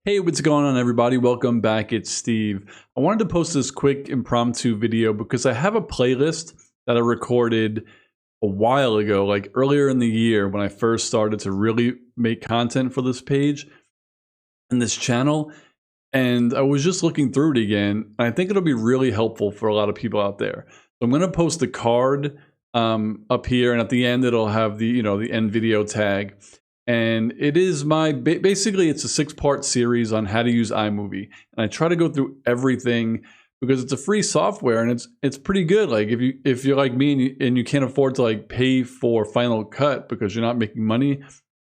Hey, what's going on, everybody? Welcome back. It's Steve. I wanted to post this quick impromptu video because I have a playlist that I recorded a while ago, like earlier in the year when I first started to really make content for this page and this channel. And I was just looking through it again, and I think it'll be really helpful for a lot of people out there. So I'm going to post a card up here, and at the end it'll have the the end video tag. And it is basically it's a 6-part series on how to use iMovie, and I try to go through everything because it's a free software and it's pretty good. Like if you're like me and you can't afford to like pay for Final Cut because you're not making money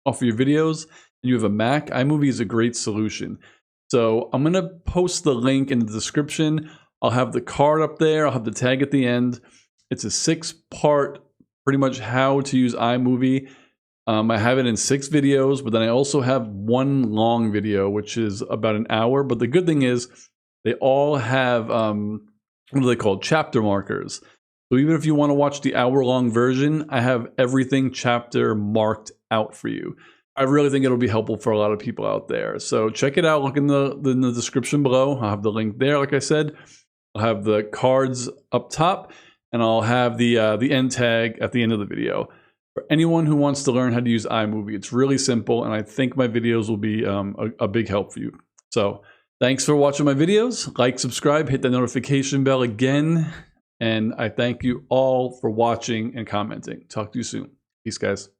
off of your videos and you have a Mac, iMovie is a great solution. So I'm gonna post the link in the description. I'll have the card up there. I'll have the tag at the end. It's a 6-part, pretty much how to use iMovie. I have it in 6 videos, but then I also have one long video, which is about an hour. But the good thing is they all have, what are they called? Chapter markers. So even if you want to watch the hour-long version, I have everything chapter marked out for you. I really think it'll be helpful for a lot of people out there. So check it out. Look in the description below. I'll have the link there, like I said. I'll have the cards up top, and I'll have the end tag at the end of the video. For anyone who wants to learn how to use iMovie, it's really simple, and I think my videos will be a big help for you. So thanks for watching my videos. Like, subscribe, hit the notification bell again, and I thank you all for watching and commenting. Talk to you soon. Peace, guys.